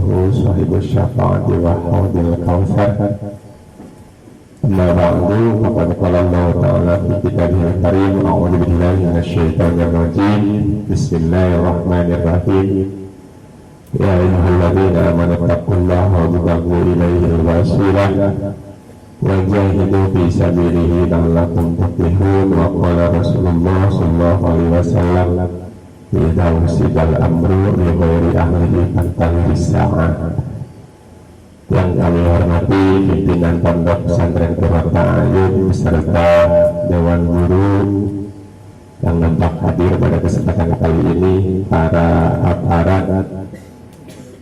rasuluhu sahibus syafa'ati wa haudil kautsar. Amma ba'du, faqad qala Allah ta'ala fi kitabihil karim, a'udzu billahi minasyaitonir rajim. Bismillahirrahmanirrahim. Ya ayyuhalladzina amanu taqullaha wabtaghu ilaihi wasilah wa jahidu fi sabilihi la'allakum tuflihun. Wa qala Rasulullah sallallahu alaihi wasallam, idza usidal amru li ghairi ahlihi fantahis sa'ah. Yang kami hormati pimpinan Pondok Pesantren Qurrata A'yun beserta Dewan Guru yang nampak hadir pada kesempatan kali ini, para aparat,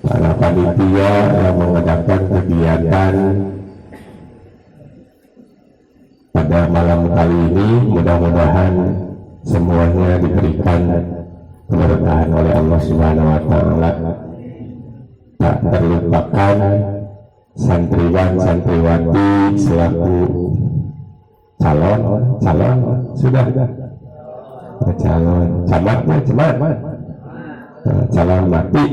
para panitia yang mengadakan kegiatan pada malam kali ini. Mudah-mudahan semuanya diberikan keberkahan oleh Allah Subhanahu wa Ta'ala. Tak terlupakan santriwan-santriwati selaku calon sudah calon calon mati.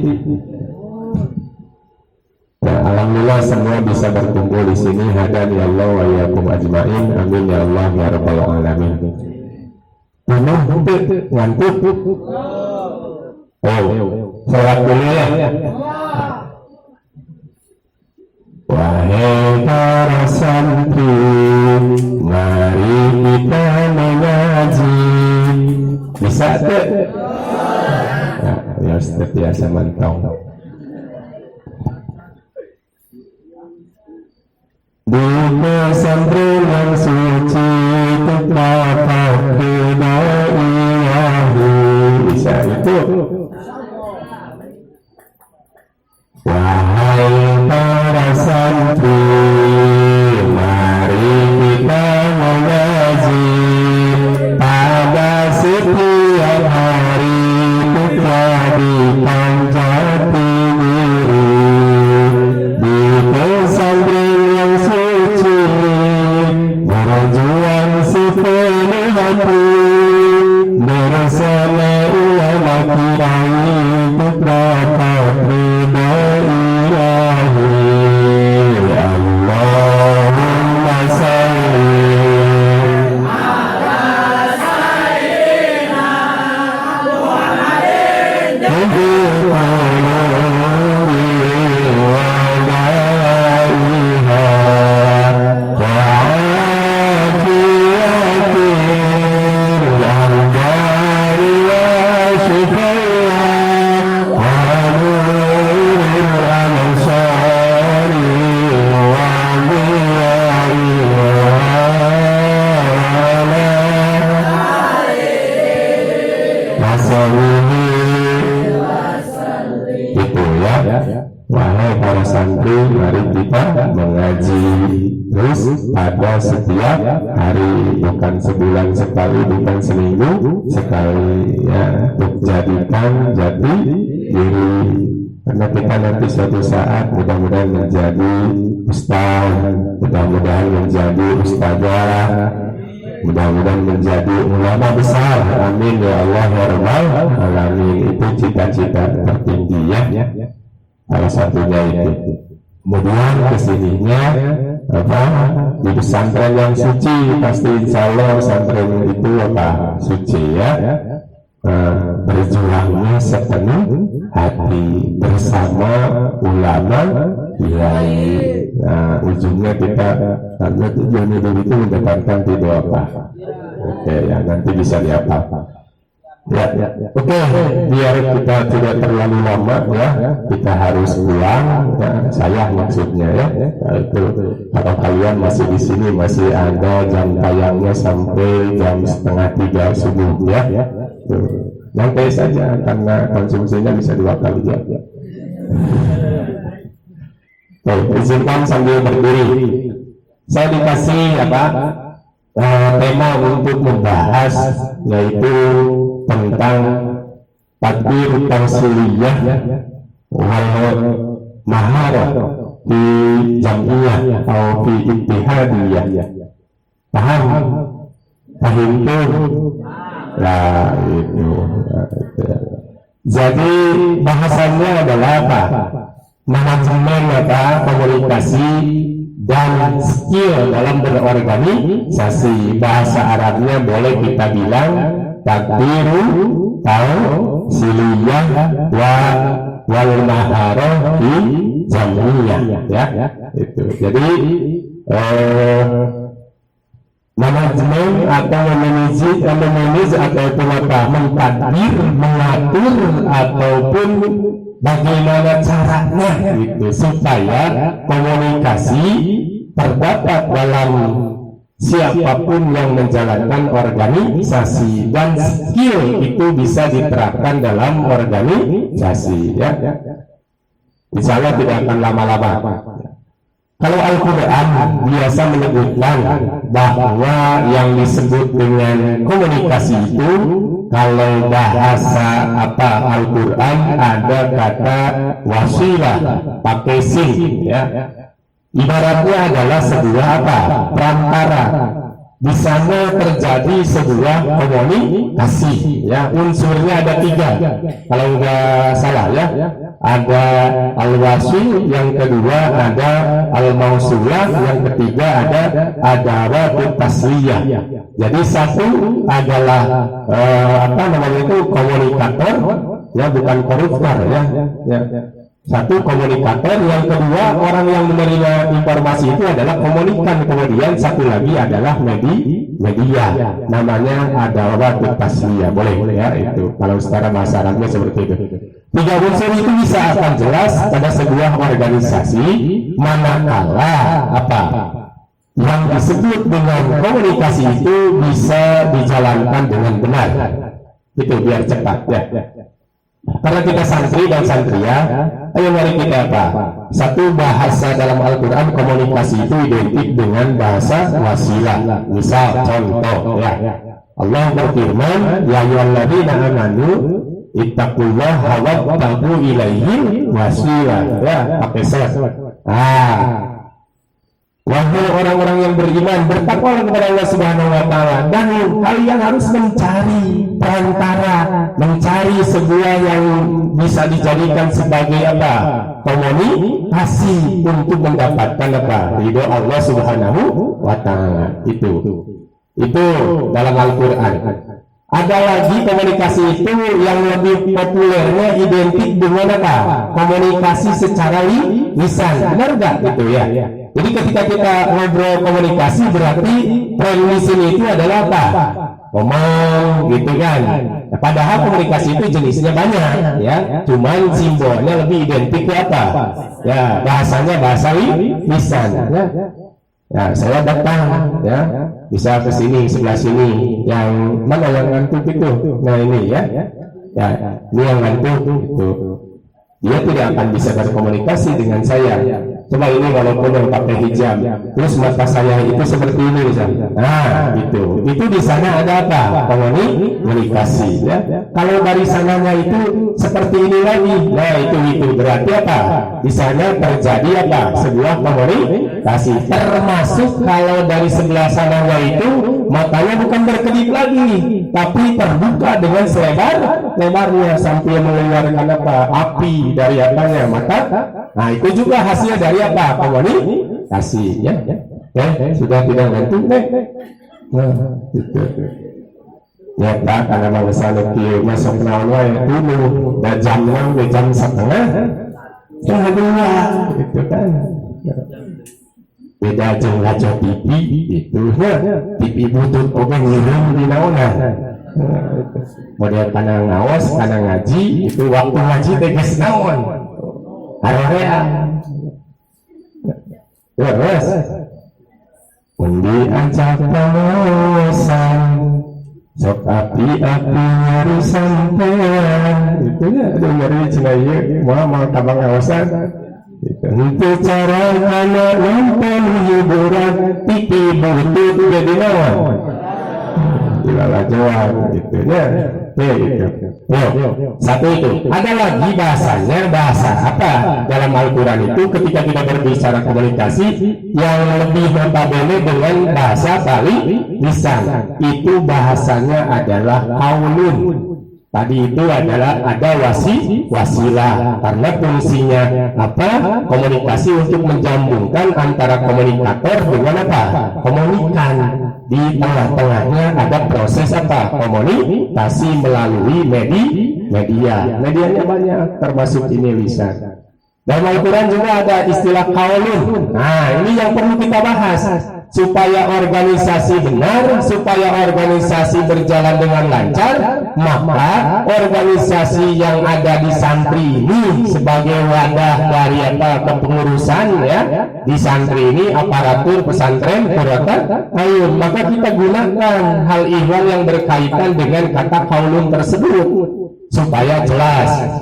Ya, alhamdulillah semua bisa berkumpul di sini. Hadani Allah wa iyyakum ajmain. Amin ya Allah ya rabbal alamin. Ngantuk. Salat dulu ya. Wahai para santri, mari kita mengaji. Bisa tuh? Ya, biasa mantau. Di pesantren yang suci terdapat Ilahi. Bisa itu? Wahai para santri, mari kita mengaji. Pada setiap hari kita dipanjati diri di pesantren yang suci, berjuang sepenuh hati bersama ulama kiai terdapat ridha Ilahi. Allahumma salli ala sayyidina Muhammadin itu ya. Wahai para santri, mari kita mengaji terus pada setiap hari, bukan sebulan sekali, bukan seminggu sekali ya, untuk jadikan jati diri. Karena kita nanti suatu saat mudah-mudahan menjadi ustaz, mudah-mudahan menjadi ustazah, mudah-mudahan menjadi ulama besar. Amin ya Allah ya rabbal alamin. Itu cita-cita tertinggi ya. Salah satunya itu. Kemudian kesininya di pesantren yang suci, pasti insya Allah pesantren itu suci ya. Berjuangnya sepenuh hati bersama ulama kiai. Nah, ujungnya kita karena tujuan hidup itu mendapatkan ridho apa? Oke ya, nanti bisa diapa? Ya. Oke, biar kita tidak terlalu lama ya, kita harus pulang. Saya maksudnya ya, itu kalau kalian masih di sini, masih ada jam tayangnya sampai jam 2:30 subuh ya. Nyantai saja karena konsumsinya bisa 2 kali ya. Izinkan sambil berdiri. Saya dikasih tema untuk membahas, yaitu tentang takbir tausiliyah wal maharah di jamiyah atau di ittihadiyah. Paham? Paham itu? Lah itu. Jadi bahasannya adalah apa? manajemen komunikasi dan skill dalam berorganisasi. Bahasa Arabnya boleh kita bilang takdiru tausiliyah wal maharah fi jamiyah, ya. Itu. Jadi manajemen atau memanage ataupun mentadbir, mengatur ataupun bagaimana caranya gitu supaya komunikasi terdapat dalam siapapun yang menjalankan organisasi, dan skill itu bisa diterapkan dalam organisasi, ya. Insya Allah tidak akan lama-lama. Kalau Al-Quran biasa menyebutkan bahwa yang disebut dengan komunikasi itu, kalau bahasa Al-Quran ada kata wasilah pakai sin, ya. Ibaratnya adalah sebuah perantara. Di sana terjadi sebuah komunikasi, ya. Unsurnya ada 3 kalau nggak salah, ya. Ada al-wasil, yang kedua ada al-mausulah, yang ketiga ada adawatul tasliyah. Jadi satu adalah komunikator, ya, bukan koruptor, ya. Satu komunikator, yang kedua orang yang menerima informasi itu adalah komunikan, kemudian satu lagi adalah media, namanya adawatul tasliyah. Boleh, ya, itu kalau secara bahasa Arabnya seperti itu. 3 unsur itu bisa akan jelas pada sebuah organisasi manakala yang disebut dengan komunikasi itu bisa dijalankan dengan benar. Itu biar cepat, ya. Karena kita santri dan santria, ayo mari kita satu, bahasa dalam Al-Quran komunikasi itu identik dengan bahasa wasilah. Misal contoh, ya, Allah berfirman, ya ayyuhalladzina amanu ittaqullaha wabtaghu ilaihi wasilah, ya, pakai set. Wahai orang-orang yang beriman, bertakwalah kepada Allah Subhanahu wa Ta'ala, dan kalian harus mencari perantara, mencari sebuah yang bisa dijadikan sebagai komunikasi untuk mendapatkan ridho Allah Subhanahu wa Ta'ala. Itu dalam Al-Quran. Ada lagi komunikasi itu yang lebih populernya identik dengan komunikasi secara lisan. Benar nggak gitu, ya? Jadi ketika kita ngobrol komunikasi, berarti tren di sini itu adalah ngomong gitu kan. Nah, padahal komunikasi itu jenisnya banyak, ya. Cuman simbolnya lebih identik ke ya, bahasanya bahasa lisan. Ya, saya datang, ya, bisa ke sini, sebelah sini. Yang mana yang ngantuk itu? Nah ini, ya, ya, ini yang ngantuk itu. Dia tidak akan bisa berkomunikasi dengan saya. Coba ini walaupun yang pakai hijab, terus mata saya itu seperti ini misalnya. Nah, itu di sana ada komunikasi, ya. Kalau dari sananya itu seperti ini lagi, nah itu berarti di sana terjadi sebuah komunikasi. Termasuk kalau dari sebelah sananya itu matanya bukan berkedip lagi, tapi terbuka dengan selebar-lebarnya sampai mengeluarkan api dari mata. Nah, itu juga hasil dari komunikasi, ya. Sudah tidak ngantuk, ya, karena bangsa lagi masuk naon wae dulu, dan jam 6 ke jam 1:30, gitu kan. Beda jeung ngaco TV itu, TV butut oge ngirim di naonna. Model kana ngaos, kana ngaji, itu waktu ngaji teh geus naon. Harerean. Terus undi ajak pengawasan, sok api-api nyari sampean. Itu ya, ada nyari cenaya mau tabang ngawasan. Itu cara anak nonton hiburan, TV butut jadi naon. Dilala jawab gitu, ya. Satu itu. Ada lagi bahasanya, bahasa dalam Al-Quran itu ketika kita berbicara komunikasi yang lebih notabene dengan bahasa lisan, itu bahasanya adalah qaulun. Tadi itu adalah ada wasilah karena fungsinya apa? Komunikasi untuk menjambungkan antara komunikator dengan apa? Komunikan. Di tengah-tengahnya ada proses apa? Komunikasi melalui media. Medianya banyak, termasuk ini lisan. Dalam Al-Quran juga ada istilah qaulun. Nah, ini yang perlu kita bahas. Supaya organisasi benar, supaya organisasi berjalan dengan lancar, maka organisasi yang ada di santri ini sebagai wadah dari apa kepengurusan ya di santri ini, aparatur pesantren Qur'an, ayo maka kita gunakan hal ihwal yang berkaitan dengan kata qaulun tersebut supaya jelas.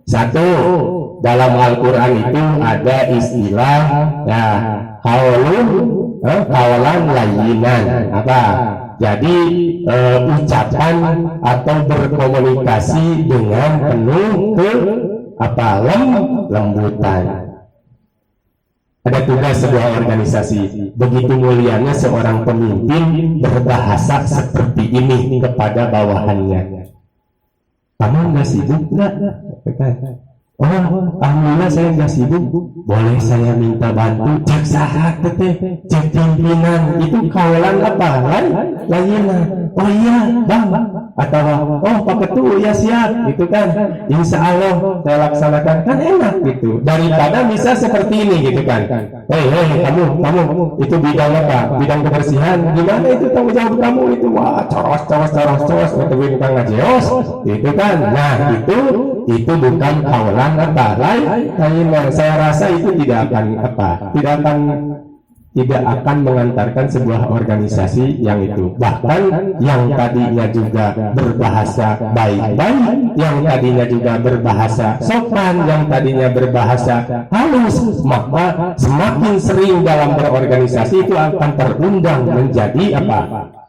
Satu, dalam Al-Quran itu ada istilah ya qaulun layyinan apa? Jadi ucapan atau berkomunikasi dengan penuh lembutan. Ada tugas sebuah organisasi. Begitu mulianya seorang pemimpin berbahasa seperti ini kepada bawahannya. Kamu nggak sibuk nggak? Oh, alhamdulillah saya nggak sibuk. Boleh saya minta bantu? Cek sahat teteh, cek pimpinan. Itu kawalan apa? Lainnya. Oh iya, bang. Atau oh Pak Ketua ya siap. Itu kan. Insya Allah saya laksanakan, kan enak gitu. Daripada bisa seperti ini gitu kan. Hei kamu itu bidang apa? Bidang kebersihan. Gimana itu tanggung jawab kamu itu? Wah coros. Atau bintang ngajeos. Gitu kan. Nah itu bukan kawalan apa lain. Saya rasa itu tidak akan mengantarkan sebuah organisasi yang itu. Bahkan yang tadinya juga berbahasa baik-baik, yang tadinya juga berbahasa sopan, yang tadinya berbahasa halus, maka semakin sering dalam berorganisasi itu akan terundang menjadi apa?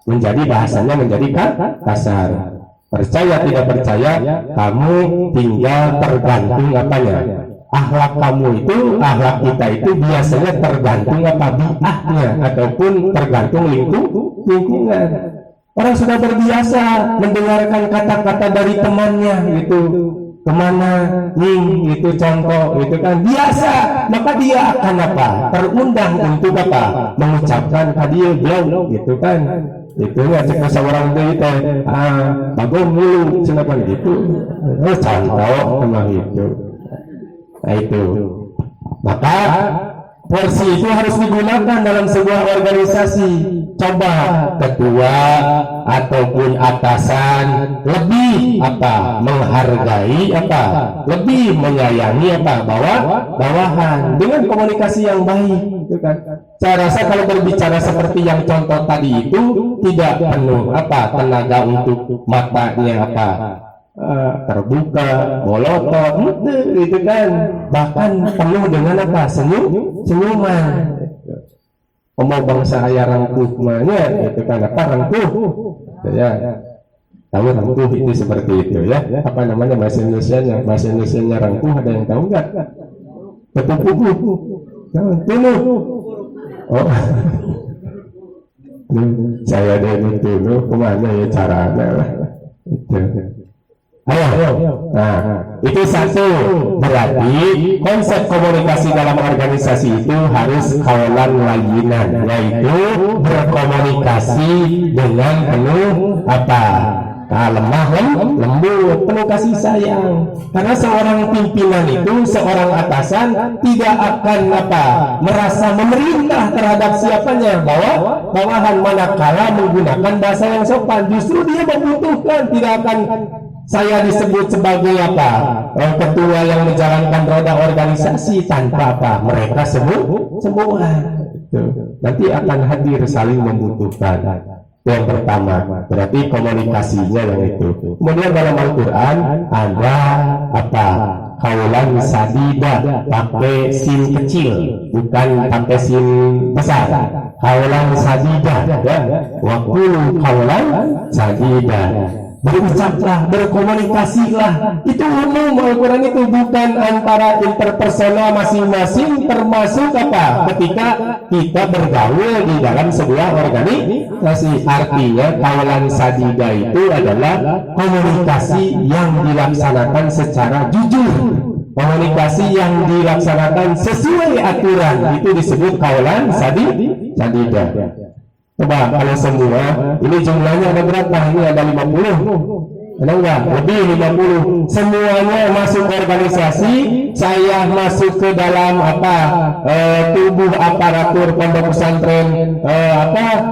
Menjadi bahasanya menjadi kasar. Percaya tidak percaya, kamu tinggal tergantung apanya. Akhlak kita itu biasanya tergantung apa bi'ahnya ataupun tergantung lingkungan. Orang sudah terbiasa mendengarkan kata-kata dari temannya gitu. Kemana ning itu contoh itu kan biasa, maka dia akan apa? Terundang untuk apa? Mengucapkan hadiah beliau gitu kan. Itu ya cek seorang itu bagus mulu silakan gitu. Contoh sama itu. Nah itu, maka porsi itu harus digunakan dalam sebuah organisasi. Coba ketua ataupun atasan lebih menghargai lebih menyayangi bawahan dengan komunikasi yang baik. Itu kan. Saya rasa kalau berbicara seperti yang contoh tadi itu tidak penuh tenaga untuk matanya terbuka, bolotot, itu kan, bahkan penuh dengan senyuman. Mau bangsa ayah rangkuh mana, itu kan rangkuh, ya. Tahu rangkuh itu seperti itu ya. Apa namanya bahasa Indonesianya? Bahasa Indonesianya rangkuh ada yang tahu nggak? Ketupuku, tunuh. Oh, saya dari tunuh kemana ya caranya lah. Ayo. Nah, itu satu. Berarti konsep komunikasi dalam organisasi itu harus qaulun layyinan, yaitu berkomunikasi dengan penuh lemah lembut, penuh kasih sayang. Karena seorang pimpinan itu, seorang atasan tidak akan merasa memerintah terhadap siapanya, bawahan manakala menggunakan bahasa yang sopan. Justru dia membutuhkan, tidak akan saya disebut sebagai ketua yang menjalankan roda organisasi tanpa mereka semua nanti akan hadir saling membutuhkan. Yang pertama berarti komunikasinya yang itu. Kemudian dalam Al-Quran ada qaulun sadida, pakai sin kecil bukan pakai sin besar. Qaulun sadida ya, wa qulu qaulun sadida. berucaplah, berkomunikasilah. Itu umum. Al-Quran itu bukan antara interpersonal masing-masing, termasuk apa? Ketika kita bergaul di dalam sebuah organisasi. Artinya kaulan sadida itu adalah komunikasi yang dilaksanakan secara jujur, komunikasi yang dilaksanakan sesuai aturan. Itu disebut kaulan sadida. Coba kalau semua, ini jumlahnya ada berapa? Ini ada 50. Ada enggak? Lebih 50. Semuanya masuk organisasi, saya masuk ke dalam tubuh aparatur pondok pesantren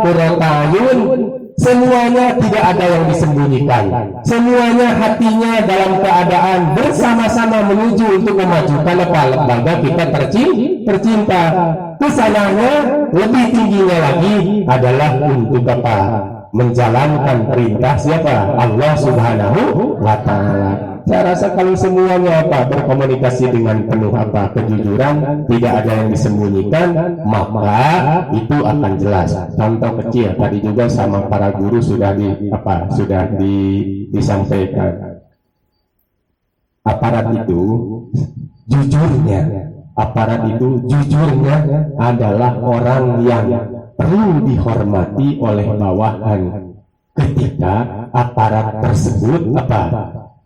Qurratayun. Semuanya tidak ada yang disembunyikan. Semuanya hatinya dalam keadaan bersama-sama menuju untuk memajukan lembaga kita tercinta. Kesananya lebih tingginya lagi adalah untuk menjalankan perintah siapa? Allah Subhanahu wa Ta'ala. Saya rasa kalau semuanya berkomunikasi dengan penuh kejujuran, tidak ada yang disembunyikan, maka itu akan jelas. Contoh kecil tadi juga sama para guru sudah disampaikan. Aparat itu jujurnya adalah orang yang perlu dihormati oleh bawahan ketika aparat tersebut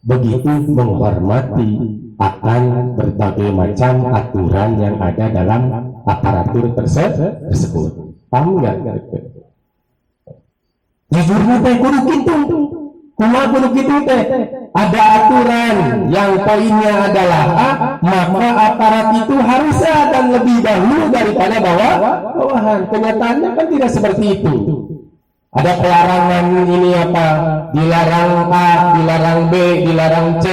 begitu menghormati akan berbagai macam aturan yang ada dalam aparatur tersebut. Paham nggak? Jujurnya teh kudu kitu. Kumaha kudu kitu teh? Ada aturan yang poinnya adalah maka aparat itu harusnya akan lebih dahulu daripada bawahan. Kenyataannya kan tidak seperti itu. Ada pelarangan ini dilarang A, dilarang B, dilarang C,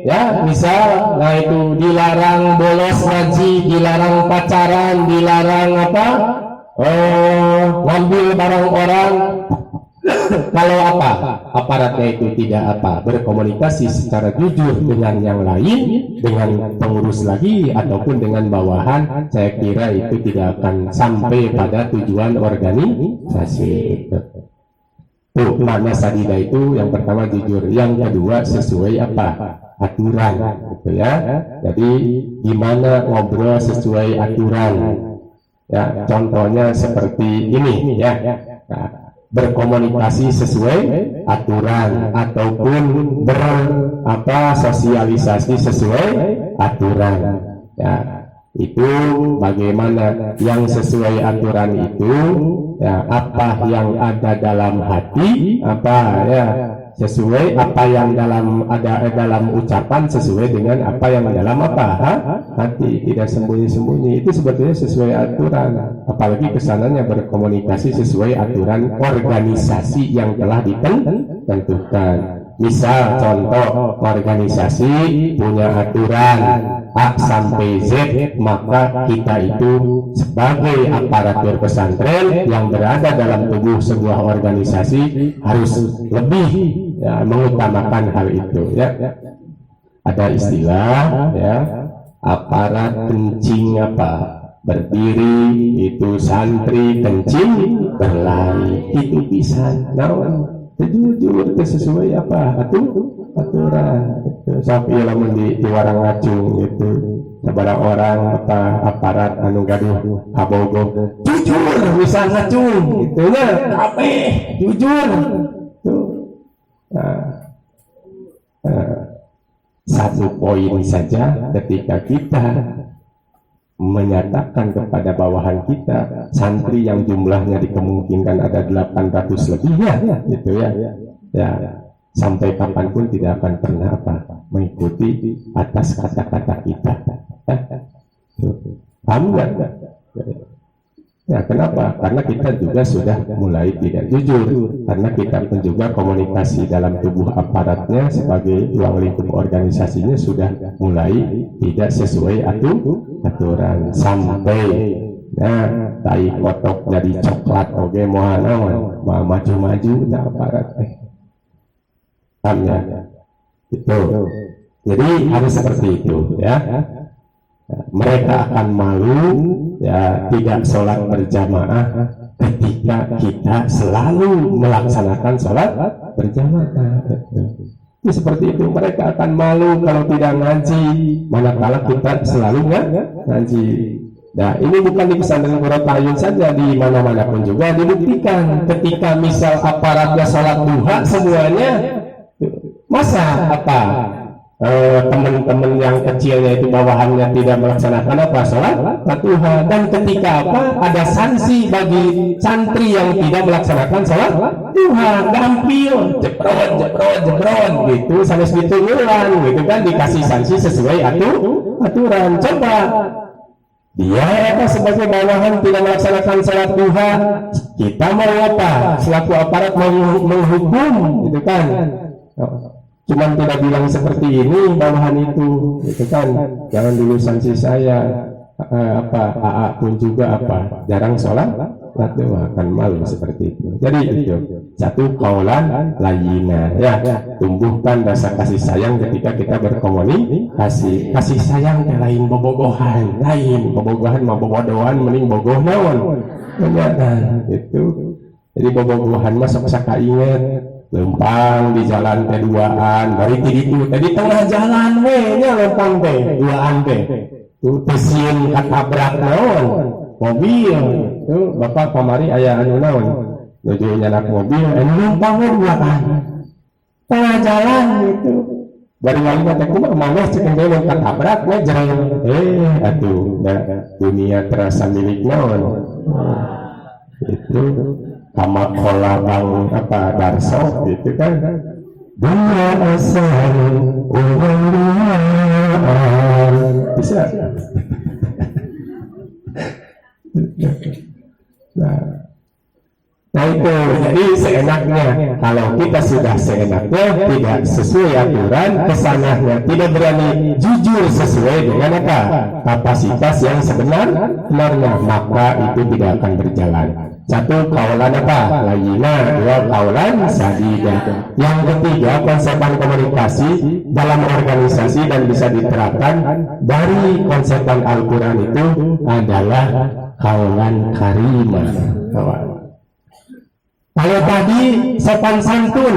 ya misal, nah itu dilarang bolos ngaji, dilarang pacaran, dilarang ngambil barang orang. Kalau aparatnya itu tidak berkomunikasi secara jujur dengan yang lain, dengan pengurus lagi ataupun dengan bawahan, saya kira itu tidak akan sampai pada tujuan organisasi. Makna sadida itu yang pertama jujur, yang kedua sesuai aturan, gitu ya. Jadi gimana ngobrol sesuai aturan? Ya, contohnya seperti ini ya. Nah, berkomunikasi sesuai aturan ataupun sosialisasi sesuai aturan. Ya, itu bagaimana yang sesuai aturan itu ya, apa yang ada dalam hati, sesuai apa yang ada dalam ucapan, sesuai dengan apa yang dalam hati, tidak sembunyi-sembunyi. Itu sebetulnya sesuai aturan, apalagi kesananya berkomunikasi sesuai aturan organisasi yang telah ditentukan. Misal contoh, organisasi punya aturan A sampai Z, maka kita itu sebagai aparatur pesantren yang berada dalam tubuh sebuah organisasi harus lebih mengutamakan hal itu ya. Ada istilah ya, aparat kencing berdiri, itu santri kencing berlari. Itu bisa jujur sesuai aturan. Sapi lamun di warang ngacung itu sabara orang aparat anu gaduh kabogo jujur bisa ngacung itu kabeh jujur tuh. Satu poin saja ketika kita menyatakan kepada bawahan kita, santri yang jumlahnya dikemungkinkan ada 800 lebih gitu ya, sampai kapanpun tidak akan pernah mengikuti atas kata-kata kita. Paham nggak? Ya, kenapa? Karena kita juga sudah mulai tidak jujur, karena kita pun juga komunikasi dalam tubuh aparatnya sebagai ruang lingkup organisasinya sudah mulai tidak sesuai aturan, sampai tai kotok jadi coklat mau maju-maju aparat itu. Jadi harus seperti itu ya. Mereka akan malu ya, tidak sholat berjamaah ketika kita selalu melaksanakan sholat berjamaah. Ini seperti itu, mereka akan malu kalau tidak ngaji, manakala kita selalu ngaji. Nah, ini bukan di pesantren Qurratayun saja, di mana-mana pun juga dibuktikan. Ketika misal aparatnya sholat duha semuanya, masa apa teman-teman yang kecilnya itu bawahannya tidak melaksanakan apa sholat duha, dan ketika apa ada sanksi bagi santri yang tidak melaksanakan sholat duha, gampil jebrot gitu, sampai segitu ngulang gitu kan, dikasih sanksi sesuai aturan. Coba dia apa sebagai bawahan tidak melaksanakan sholat duha, kita mau apa selaku aparat menghukum gitu kan, cuman tidak bilang seperti ini bawahan itu gitu kan, jangan dulu sanksi saya AA pun juga jarang sholat akan malu seperti itu. Jadi itu satu kaulan layina, ya, tumbuhkan rasa kasih sayang ketika kita berkomunikasi. Kasih sayang lain bobogohan mah bobodohan mending bogoh naon itu. Jadi bobogohan mah sok inget lempang di jalan keduaan bari itu tadi tengah jalan nya lempang duaan tuh tesin katabrak naon mobil tuh bapak kamari aya anu naon nuju nyanak mobil lempang duaan tengah jalan gitu bari wali mah teh kumaha maneh cek engke katabrak we jereng atuh dunia terasa milik naon itu sama kola bang Darso gitu kan, dunia asal uang bisa. Nah itu, jadi seenaknya kalau kita sudah seenaknya tidak sesuai aturan, kesananya tidak berani jujur sesuai dengan apa kapasitas yang sebenarnya, maka itu tidak akan berjalan. Satu, kaulan layina. Dua, kaulan sadida. Yang ketiga, konsepan komunikasi dalam organisasi dan bisa diterapkan dari konsepan Al-Quran itu adalah kaulan karimah. Kalau tadi sopan santun,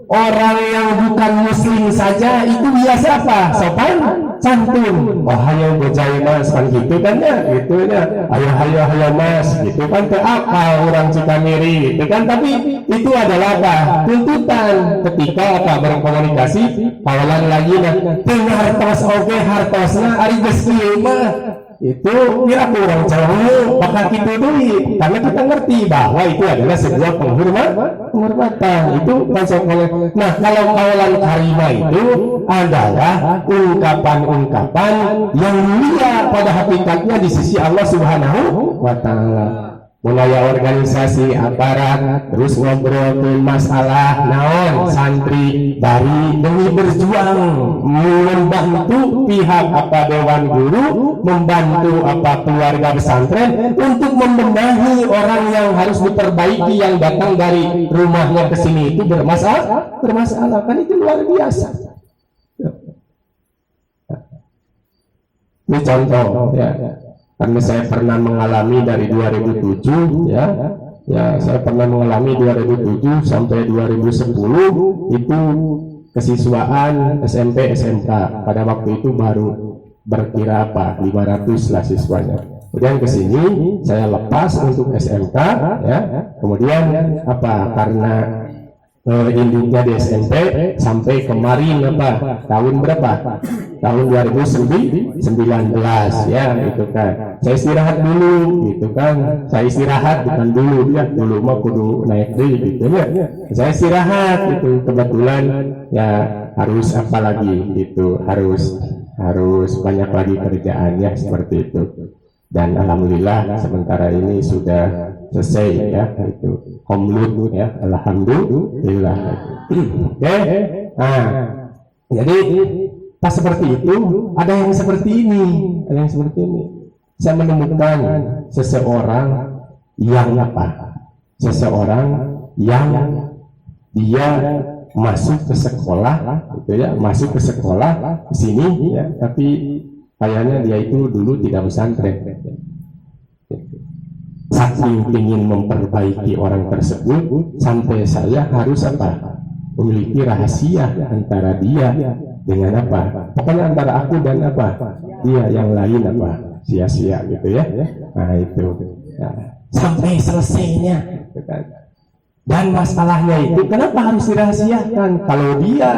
orang yang bukan muslim saja itu biasa apa? Sopan santun. Hayo gojai mas kan gitu kan ya, gitu ya. Hayo mas gitu kan, ke akal orang Cikamiri gitu kan. Tapi itu adalah apa? Tuntutan ketika berkomunikasi. Kawalan lagi tengah hartos oke hartosna ari geus kieu mah itu kira kurang jauh maka kita duit, karena kita ngerti bahwa itu adalah sebuah penghormatan itu konsekuensi. Nah, kalau kaulan karimah itu adalah ungkapan-ungkapan yang mulia pada hakikatnya di sisi Allah Subhanahu wa Ta'ala. Mulai organisasi aparat terus ngobrol ke masalah naon santri bari demi berjuang membantu pihak dewan guru, membantu keluarga pesantren untuk membenahi orang yang harus diperbaiki yang datang dari rumahnya ke sini itu bermasalah kan, itu luar biasa. Ini contoh ya. Karena saya pernah mengalami dari 2007 ya saya pernah mengalami 2007 sampai 2010 itu kesiswaan SMP SMK. Pada waktu itu baru berkira 500 lah siswanya. Kemudian ke sini saya lepas untuk SMK ya. Kemudian karena induknya di SMP sampai kemarin tahun berapa? Tahun 2019 ya itu kan. Saya istirahat dulu gitu kan. Saya istirahat bukan dulu ya, dulu mah kudu naik deui gitu ya. Saya istirahat gitu, kebetulan ya harus lagi gitu, harus banyak lagi kerjaan ya seperti itu. Dan alhamdulillah sementara ini sudah selesai ya itu komlut ya, alhamdulillah. Oke. Nah, jadi pas seperti itu ada yang seperti ini. Saya menemukan seseorang yang dia masuk ke sekolah gitu ya, masuk ke sekolah di sini ya, tapi kayaknya dia itu dulu tidak pesantren. saking ingin memperbaiki orang tersebut sampai saya harus apa? Memiliki rahasia antara dia dengan apa? Pokoknya antara aku dan apa? Dia yang lain apa? Sia-sia gitu ya. Nah itu. Nah, sampai selesainya. Gitu kan. Dan masalahnya itu kenapa harus dirahasiakan? Kalau dia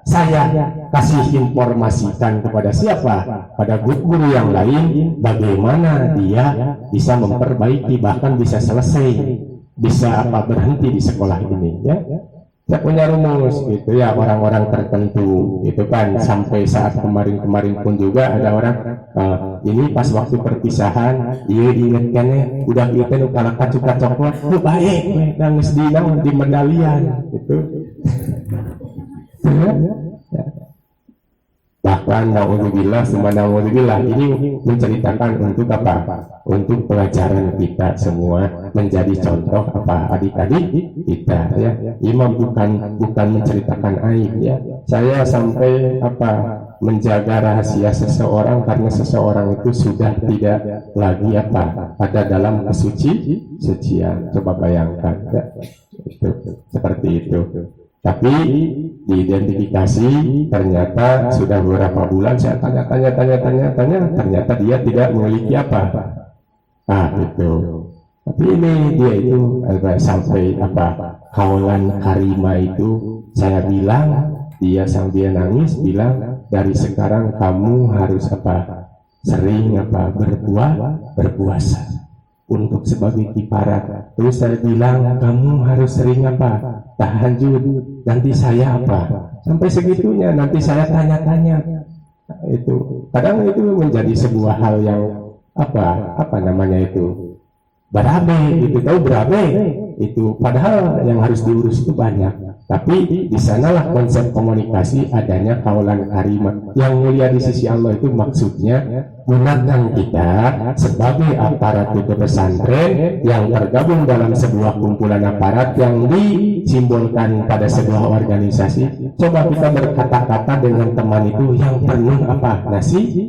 saya kasih informasikan kepada siapa? Pada guru yang lain, bagaimana dia bisa memperbaiki, bahkan bisa selesai, bisa apa berhenti di sekolah ini ya. Saya punya rumus gitu ya, orang-orang tertentu itu kan. Sampai saat kemarin-kemarin pun juga ada orang ini pas waktu perpisahan iya diingatkan ya, udah kita kalau kacuka coklat baik nangis di medalian gitu. Bahkan naudzubillah ini menceritakan untuk apa? Untuk pelajaran kita semua, menjadi contoh apa adik-adik kita ya. Imam bukan menceritakan aib ya. Saya sampai apa menjaga rahasia seseorang karena seseorang itu sudah tidak lagi apa ada dalam kesucian. Coba bayangkan ya. Itu seperti itu. Tapi diidentifikasi ternyata sudah beberapa bulan saya tanya ternyata dia tidak memiliki apa. Itu. Tapi ini dia itu sampai apa kaulan karima itu saya bilang dia nangis bilang dari sekarang kamu harus apa sering apa berpuasa untuk sebagai kiparat. Terus saya bilang kamu harus sering apa tahajud. Nanti saya apa sampai segitunya nanti saya tanya-tanya itu. Kadang itu menjadi sebuah hal yang apa namanya itu berabe itu tahu berabe itu padahal yang harus diurus itu banyak. Tapi di sanalah konsep komunikasi adanya kaulan karimah yang mulia di sisi Allah itu maksudnya gunakan kita sebagai aparatur pesantren yang tergabung dalam sebuah kumpulan aparat yang disimbolkan pada sebuah organisasi. Coba kita berkata-kata dengan teman itu yang penuh apa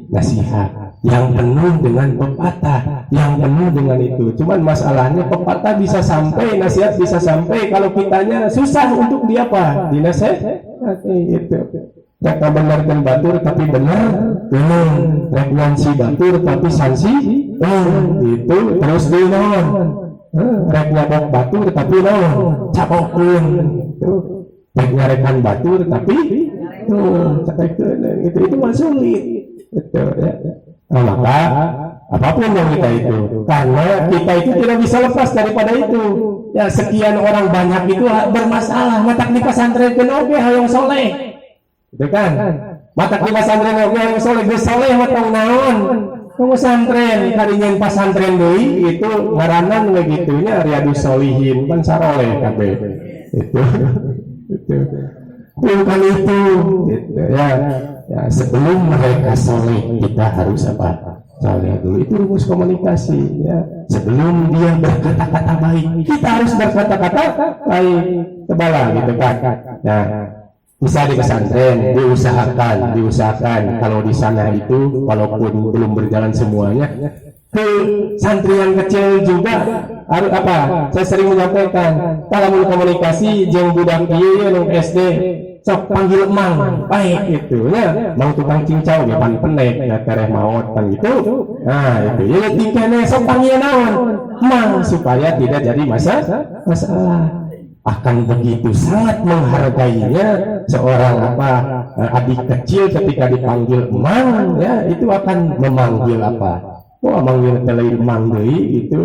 nasihat, yang penuh dengan pepatah, yang penuh dengan itu. Cuman masalahnya pepatah bisa sampai, nasihat bisa sampai, kalau kitanya susah untuk dia apa? Dinasehati itu. Mereka benarkan batur tapi benar, rek nansi batur tapi sansi, itu terus dinon. Rek nyabok batur tapi cabokun. Rek nyarekan batur tapi itu masih sulit. Betul ya. Nah, maka apapun yang kita itu, karena kita itu tidak bisa lepas daripada itu. Ya sekian orang banyak itu bermasalah. Matak di pesantren oke hayang soleh, itu kan? Matak di pesantren oke hayang soleh, soleh matang naon. Pesantren karingan pesantren deui itu ngaranan begitunya Riyadus Sholihin kan saroleh kabeh. Itu. Bukan itu gitu ya. Ya, sebelum mereka soleh kita harus apa? Soleh dulu. Itu rumus komunikasi ya. Sebelum dia berkata-kata baik, kita harus berkata-kata baik. Kebalah gitu kan. Ya, bisa di pesantren diusahakan kalau di sana itu walaupun belum berjalan semuanya, ke santrian kecil juga harus apa? Saya sering menyampaikan kalau komunikasi jeung budak ieu nu SD sok panggil emang baik gitu ya, mang tukang cincau ge pan penek ya tereh maot kan gitu. Nah itu ya dikene sok panggil naon emang supaya tidak jadi masalah. Akan begitu sangat menghargainya seorang apa adik kecil ketika dipanggil emang ya, itu akan memanggil apa, manggil telair emang deui itu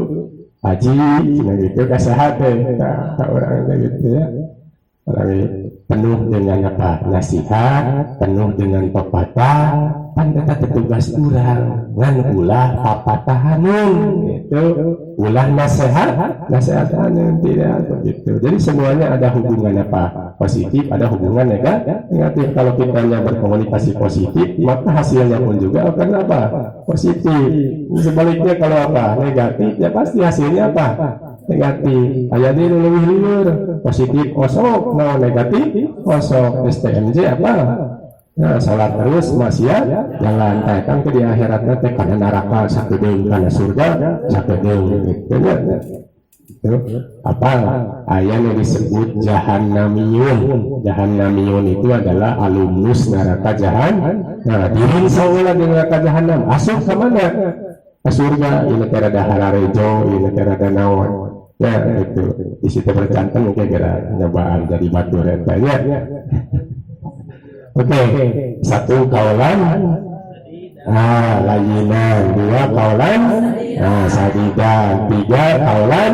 haji gitu kasahat orang gitu ya. Penuh dengan apa? Nasihat, penuh dengan pepatah, kan kata tugas urang, ngan ulah papatahanun, itu ulah nasihat hanun tidak begitu. Jadi semuanya ada hubungan apa? Positif, ada hubungan negatif. Kalau kita berkomunikasi positif, maka hasilnya pun juga akan apa? Positif. Sebaliknya kalau apa? Negatif, ya pasti hasilnya apa? Negatif. Aya di lebih liur positif kosong, negatif kosong. STMJ apa? Nah, salat terus maksiat jalan teh kan ke di akhiratna teh kana neraka sakedeung kana surga sakedeung gitu nya. Itu apa ayat yang disebut jahannamiyun. Jahannamiyun itu adalah alumnus neraka jahanam. Nah, diri saula di neraka jahanam asup ka mana? Ka surga. Ieu teh rada hararejo, ieu teh rada naon. Ya itu di situ bercantum mungkin kira nyobaan jadi batu eta nya. Oke, satu kaulan, layinan, dua kaulan, sadidan, tiga kaulan,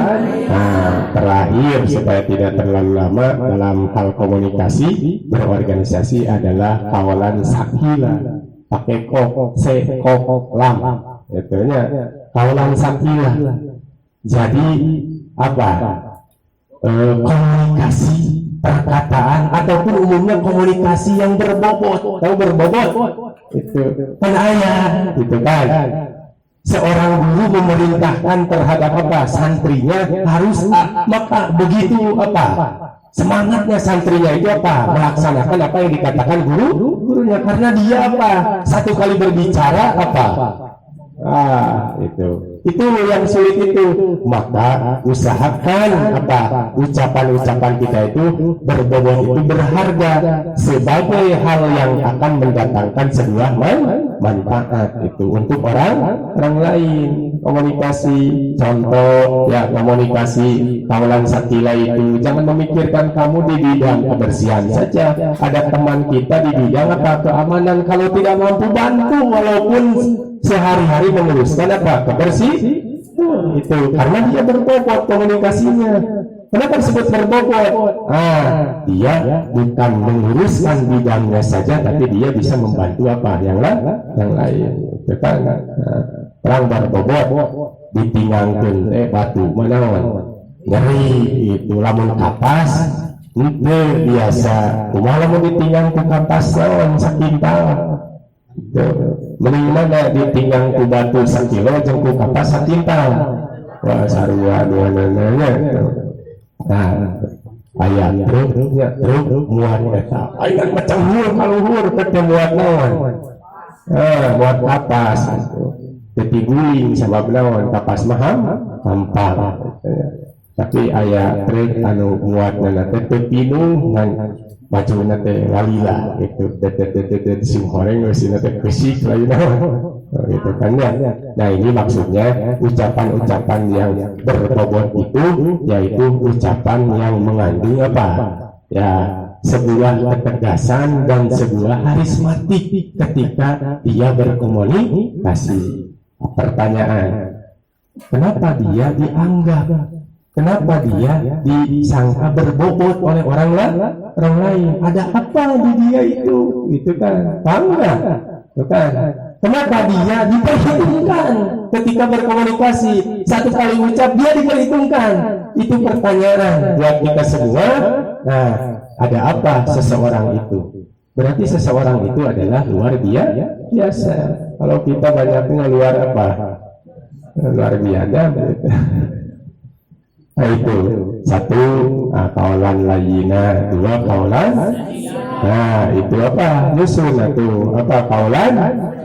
terakhir supaya tidak terlalu lama dalam hal komunikasi berorganisasi adalah kaulan sakila, pakai kok, lam, itunya kaulan sakila. Jadi apa? Komunikasi perkataan ataupun umumnya komunikasi yang berbobot. Tahu berbobot itu kan ayah gitu kan, seorang guru memerintahkan terhadap apa santrinya harus maka begitu apa semangatnya santrinya itu apa melaksanakan apa yang dikatakan gurunya, karena dia apa satu kali berbicara apa itu yang sulit itu. Maka usahakan apa ucapan-ucapan kita itu berbobot, itu berharga sebagai hal yang akan mendatangkan sebuah manfaat itu untuk orang lain. Komunikasi contoh ya, komunikasi kaulan sakila itu jangan memikirkan kamu di bidang kebersihan saja. Ada teman kita di bidang apa keamanan, kalau tidak mampu bantu walaupun sehari-hari menguruskan apa kebersih itu, karena dia berbobot komunikasinya. Kenapa disebut berbobot? Dia bukan menguruskan bidangnya saja, tapi dia bisa membantu apa yang lain. Itu kan perang berbobot ditinggangkeun batu manaon nyeri itu lamun kapas itu biasa kumaha lamun ditinggang ku kapas naon sakintal. Mending mana ditinggang ku batu sakilo jeung ku kapas sakintal. Wah sarua dua-duanya. Nah, aya truk muat eta. Aya macam hur kaluhur teh muat naon? Muat kapas. Teti guling sabab naon kapas maham hampar. Tapi aya truk anu muatna teh pinuh ngan bajuna teh walila gitu, teh sim horeng geusina teh kesik lain naon gitu kan ya. Nah ini maksudnya ucapan-ucapan yang berbobot itu yaitu ucapan yang mengandung apa ya, sebuah ketegasan dan sebuah harismatik ketika dia berkomunikasi. Pertanyaan, kenapa dia dianggap, kenapa dia disangka berbobot oleh orang lain? Ada apa di dia itu? Itu kan bangga, bukan? Kenapa dia diperhitungkan ketika berkomunikasi? Satu kali ucap dia diperhitungkan. Itu pertanyaan buat kita semua. Nah, ada apa seseorang itu? Berarti seseorang itu adalah luar biasa. Kalau kita banyaknya luar apa? Luar biasa. Nah itu satu kaulan layina, dua kaulan. Nah itu apa? Nyusun itu apa kaulan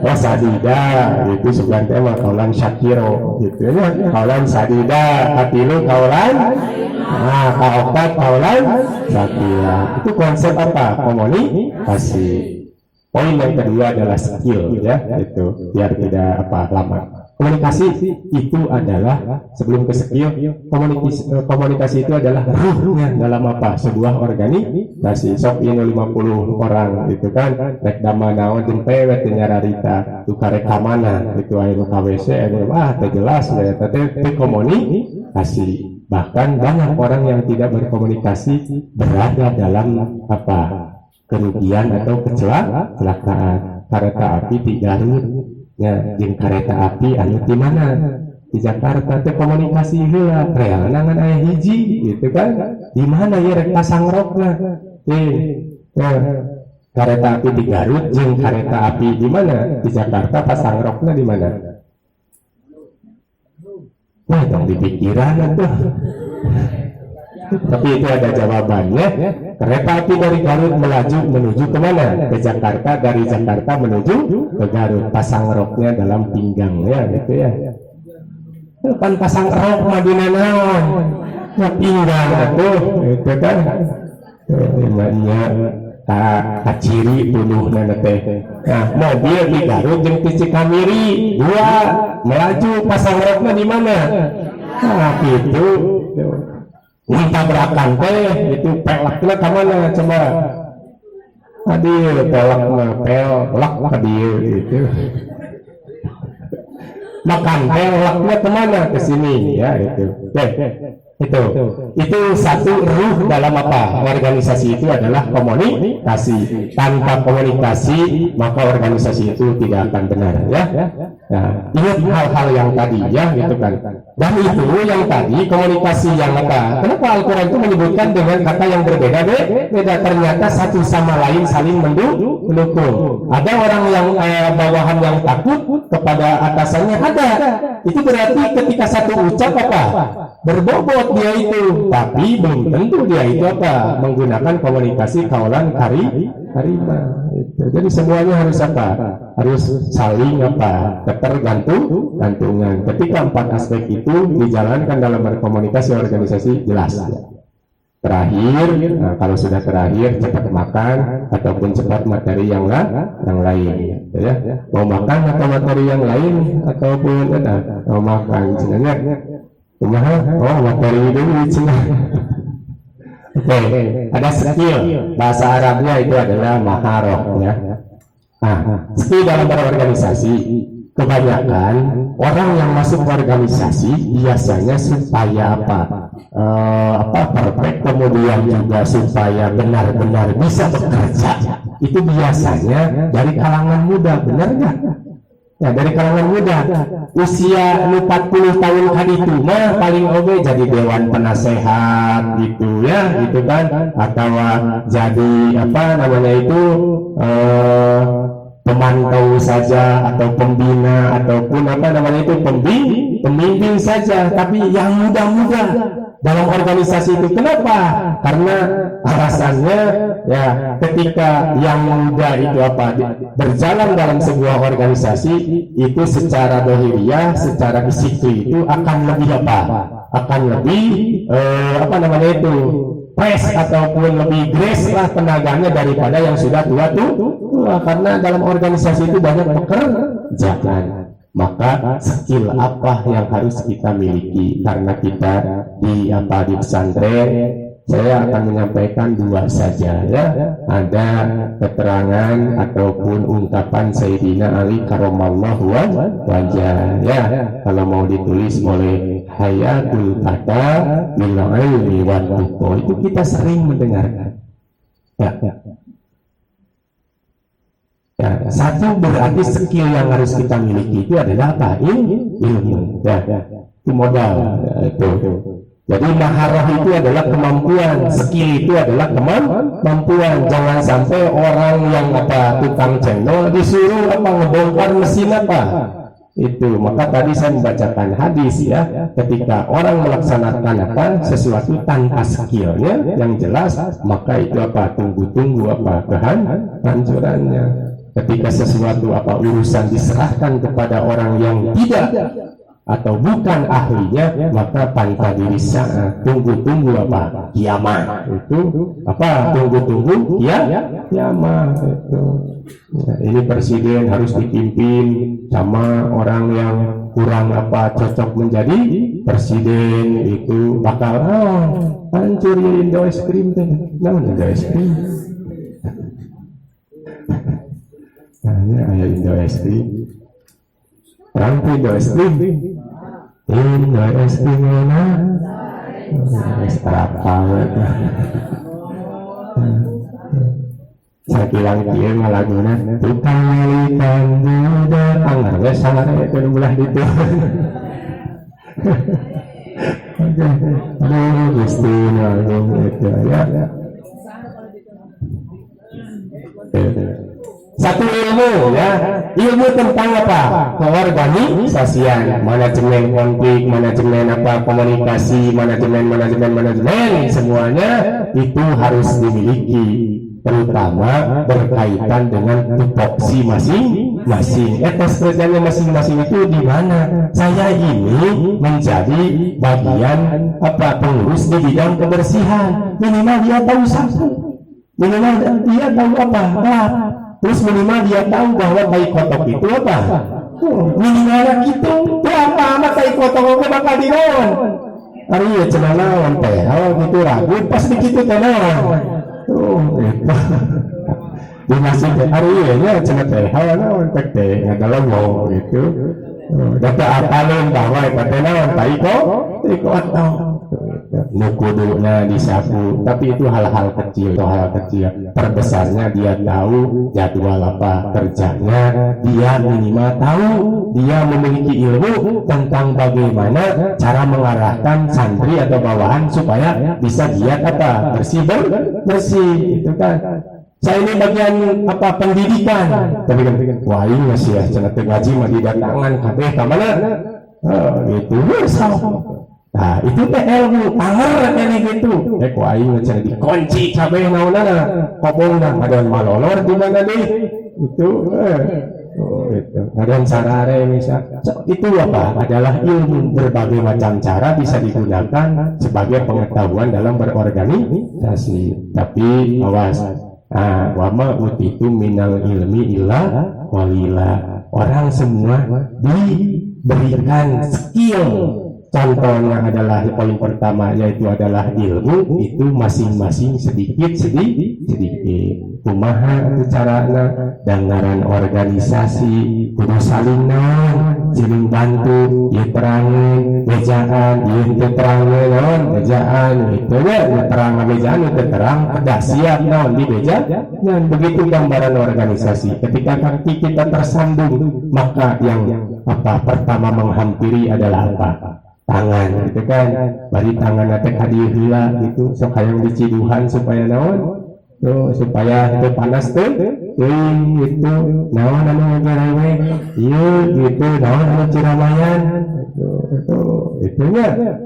wasadida, itu sebuah tema kaulan syakiro, gitu ya. Kaulan sadida, katilu kaulan. Kaopat kaulan sakila. Itu konsep apa? Komunikasi. Poin yang kedua adalah skill ya, itu biar tidak apa lama. Komunikasi itu adalah sebelum ke skill, komunikasi itu adalah ruhnya dalam apa? Sebuah organisasi. Sok ini 50 orang itu kan rek dama naon jeung pewet nyararita tukar rekamana itu aya KWC teh jelas ya teh komunikasi. Bahkan banyak orang yang tidak berkomunikasi berada dalam apa? Kerugian atau kecelakaan. Kereta api di Garut ya, jeung kereta api anu di mana di Jakarta teh komunikasi heula real nangan aya hiji gitu kan, di mana ya rek pasangrokna kereta api di Garut jeung kereta api di mana di Jakarta pasangrokna di mana? Nah dong di pikiran atuh Tapi itu ada jawabannya. Kereta api dari Garut melaju menuju kemana? Ke Jakarta. Dari Jakarta menuju ke Garut. Pasang roknya dalam pinggangnya, gitu ya. Kan pasang rok Madinah naon, pinggang itu kan. Namanya kaciri tunuh teh. Nah, mobil di Garut jeung di Cikamiri dua melaju pasang roknya di mana? Nah, gitu. Tabrakan teh itu pelaknya ke mana coba? Hadir pelak mah pelak ka dieu gitu. Makan pelaknya kemana? Ke sini ya itu. Itu satu ruh dalam apa? Organisasi itu adalah komunikasi. Tanpa komunikasi maka organisasi itu tidak akan benar ya. Nah, ingat hal-hal yang tadi ya gitu kan. Dan itu yang tadi komunikasi yang apa? Kenapa Al-Quran itu menyebutkan dengan kata yang berbeda? Beda, ternyata satu sama lain saling mendukung. Ada orang yang bawahan yang takut kepada atasannya ada. Itu berarti ketika satu ucap apa? Berbobot dia itu, tapi belum tentu dia itu apa? Menggunakan komunikasi kaulan karima. Jadi semuanya harus apa? Harus saling apa? Ketergantungan. Ketika empat aspek itu dijalankan dalam berkomunikasi organisasi jelas. Terakhir, nah, kalau sudah terakhir cepat makan ataupun cepat materi yang lain, ya. Mau makan atau materi yang lain ataupun mau makan, sebenarnya. Oh, materi dulu cina. Oke, ada skill. Bahasa Arabnya itu adalah maharoh ya. Nah, skill dalam berorganisasi. Kebanyakan orang yang masuk organisasi biasanya supaya perfect, kemudian juga supaya benar-benar bisa bekerja. Itu biasanya dari kalangan muda, benar nggak? Ya, dari kalangan muda, usia 40 tahun itu mah paling oke jadi dewan penasehat gitu ya, gitu kan, atau jadi apa namanya itu pemantau saja atau pembina ataupun apa namanya itu pembimbing saja, tapi yang muda-muda dalam organisasi itu. Kenapa? Karena alasannya ya ketika yang muda itu apa berjalan dalam sebuah organisasi itu secara dohiriyah, secara fisik itu akan lebih apa? Akan lebih apa namanya itu fresh ataupun lebih grace lah tenaganya daripada yang sudah tua karena dalam organisasi itu banyak pekerjaan. Maka skill apa yang harus kita miliki? Karena kita di pesantren, saya akan menyampaikan dua saja ya. Ada keterangan ataupun ungkapan Sayyidina Ali karramallahu wajhah ya. Kalau mau ditulis oleh Hayatul Fata bil ilmi wat tuqa, itu kita sering mendengarkan. Ya. Ya, satu berarti skill yang harus kita miliki itu adalah apa? Ilmu. Ya, itu modal. Ya, itu. Jadi maharah itu adalah kemampuan, skill itu adalah kemampuan. Jangan sampai orang yang tukang cendol disuruh ngebongkar mesin itu. Maka tadi saya membacakan hadis ya, ketika orang melaksanakan sesuatu tanpa skillnya yang jelas, maka itu tunggu-tunggu kehancurannya. Ketika sesuatu urusan diserahkan kepada orang yang tidak atau bukan ahlinya, maka tanpa diri tunggu-tunggu kiamat itu tunggu-tunggu kiamat itu. Nah, ini presiden harus dipimpin sama orang yang kurang cocok menjadi presiden, itu bakal hancur Indo es krim teh. Namun Indo es krim. Nah, ini ayah Indo es krim. Orang Indo es krim. Indo es krim mana? Es apa? Saya bilang dia ngalagunan tukang melikan budak anggar wes sangat itu belah itu. Oke, aduh Gusti Agung itu ya. Satu ilmu ya, ilmu tentang apa? Keorganisasian, manajemen konflik, manajemen apa komunikasi, manajemen semuanya itu harus dimiliki, terutama berkaitan dengan tupoksi masing-masing. Etos kerjanya masing-masing itu di mana? Saya ini menjadi bagian apa pengurus di bidang kebersihan. Minimal dia tahu sapu, minimal dia tahu apa? Terus minimal dia tahu bahwa tai kotok itu apa? Minimalnya gitu. Apa amat tai kotok itu bakal dinaon? Ari ya cenah naon teh? Gitu ragu pas dikitu teh naon? Di masjid hari ya cenah teh naon teh teh ngadalam mau gitu. Data apalin bahwa teh naon tai kotok. Nukuduna disapu, tapi itu hal-hal kecil, terbesarnya dia tahu jadwal apa kerjanya, dia minimal tahu, dia memiliki ilmu tentang bagaimana cara mengarahkan santri atau bawahan supaya bisa giat apa bersih itu kan. Saya ini bagian apa pendidikan, tapi kan wah ini masih ya cenah teh ngaji mah didatangan kabeh ka mana gitu nah itu teh ilmu panger kene gitu ku aing cenah dikunci kabeh naonana kobongna ngadan malolor di mana deui itu ngadan sarare misal itu apa adalah ilmu berbagai macam cara bisa digunakan sebagai pengetahuan dalam berorganisasi. Tapi awas, wama utitu minal ilmi illa walila, orang semua diberikan skill. Contohnya adalah poin pertama yaitu adalah ilmu itu masing-masing sedikit. Kumaha itu carana dangaran organisasi kudu saling naon saling bantu ieu terangin bejaan ieu teu terangin naon bejaan itu nya terang bejaan teu terang pedas siap naon di beja dan begitu gambaran organisasi. Ketika kaki kita tersambung maka yang apa pertama menghampiri adalah apa? Tangan gitu kan, bari tangan teh hadiah heula gitu sok hayang diciduhan supaya naon tuh supaya itu panas tuh gitu naon anu ngarewe ieu gitu naon anu ciramayan itu nya.